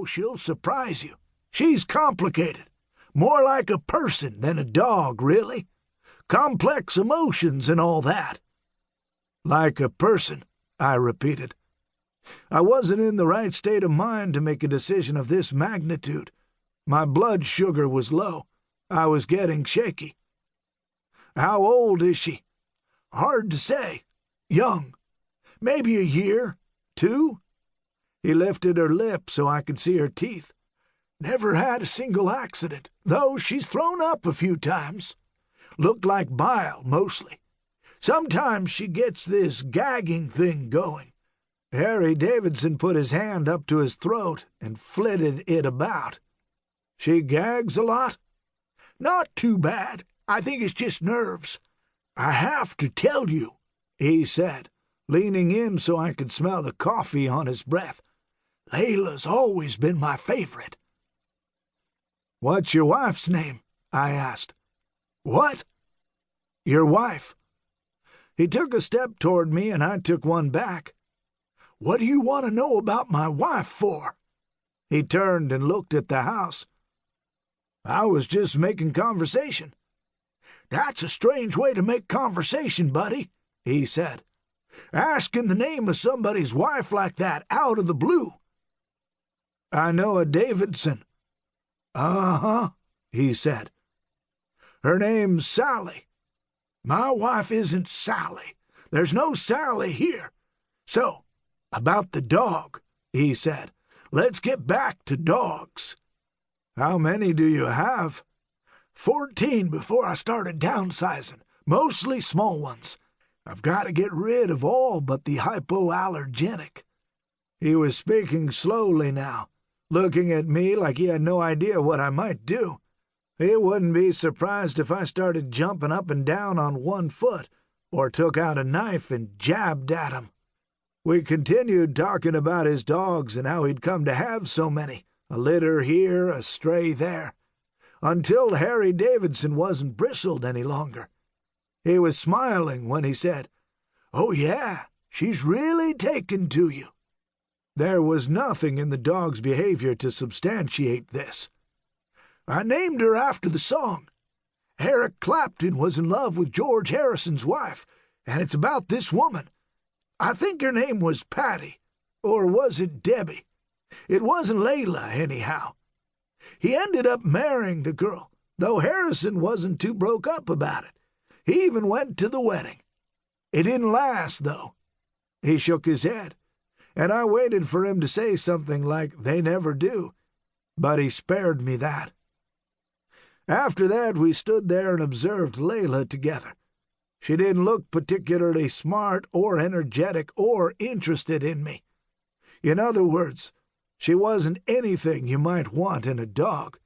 she'll surprise you. She's complicated. More like a person than a dog, really. Complex emotions and all that." "Like a person," I repeated. I wasn't in the right state of mind to make a decision of this magnitude. My blood sugar was low. I was getting shaky. "How old is she?" "Hard to say. Young. Maybe a year, 2. He lifted her lip so I could see her teeth. "Never had a single accident, though she's thrown up a few times. Looked like bile, mostly. Sometimes she gets this gagging thing going." Harry Davidson put his hand up to his throat and flitted it about. "She gags a lot?" "Not too bad. I think it's just nerves. I have to tell you," he said, leaning in so I could smell the coffee on his breath, "Layla's always been my favorite." "What's your wife's name?" I asked. "What?" "Your wife." He took a step toward me, and I took one back. "What do you want to know about my wife for?" He turned and looked at the house. "I was just making conversation." "That's a strange way to make conversation, buddy," he said. "Asking the name of somebody's wife like that out of the blue." "I know a Davidson." "Uh-huh," he said. "Her name's Sally." "My wife isn't Sally. There's no Sally here. So, about the dog," he said. "Let's get back to dogs." "How many do you have?" 14 before I started downsizing, mostly small ones. I've got to get rid of all but the hypoallergenic." He was speaking slowly now, looking at me like he had no idea what I might do. He wouldn't be surprised if I started jumping up and down on one foot or took out a knife and jabbed at him. We continued talking about his dogs and how he'd come to have so many, a litter here, a stray there, until Harry Davidson wasn't bristled any longer. He was smiling when he said, "Oh, yeah, she's really taken to you." There was nothing in the dog's behavior to substantiate this. "I named her after the song. Eric Clapton was in love with George Harrison's wife, and it's about this woman. I think her name was Patty, or was it Debbie? It wasn't Layla, anyhow. He ended up marrying the girl, though Harrison wasn't too broke up about it. He even went to the wedding. It didn't last, though." He shook his head, and I waited for him to say something like "they never do," but he spared me that. After that, we stood there and observed Layla together. She didn't look particularly smart or energetic or interested in me. In other words, she wasn't anything you might want in a dog.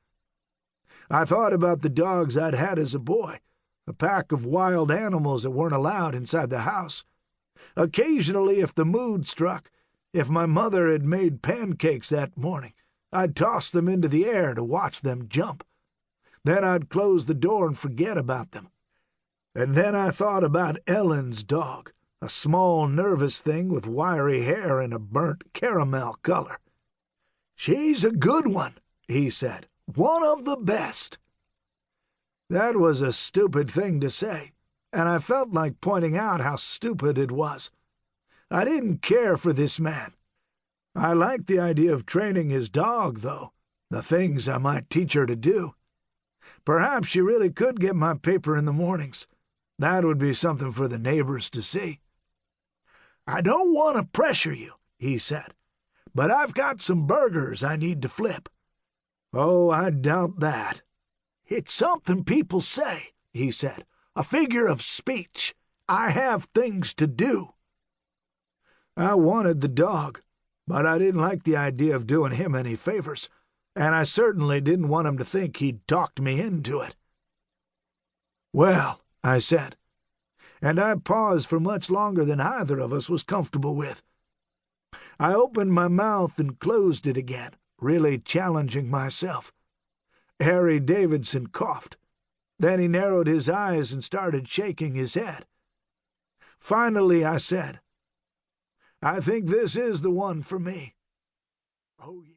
I thought about the dogs I'd had as a boy, a pack of wild animals that weren't allowed inside the house. Occasionally, if the mood struck, if my mother had made pancakes that morning, I'd toss them into the air to watch them jump. Then I'd close the door and forget about them. And then I thought about Ellen's dog, a small, nervous thing with wiry hair and a burnt caramel color. "She's a good one," he said. "One of the best." That was a stupid thing to say, and I felt like pointing out how stupid it was. I didn't care for this man. I liked the idea of training his dog, though, the things I might teach her to do. Perhaps she really could get my paper in the mornings. That would be something for the neighbors to see. "I don't want to pressure you," he said, "but I've got some burgers I need to flip." "Oh, I doubt that." "It's something people say," he said, "a figure of speech. I have things to do." I wanted the dog, but I didn't like the idea of doing him any favors, and I certainly didn't want him to think he'd talked me into it. "Well," I said, and I paused for much longer than either of us was comfortable with. I opened my mouth and closed it again, really challenging myself. Harry Davidson coughed. Then he narrowed his eyes and started shaking his head. Finally, I said, "I think this is the one for me." "Oh, yeah."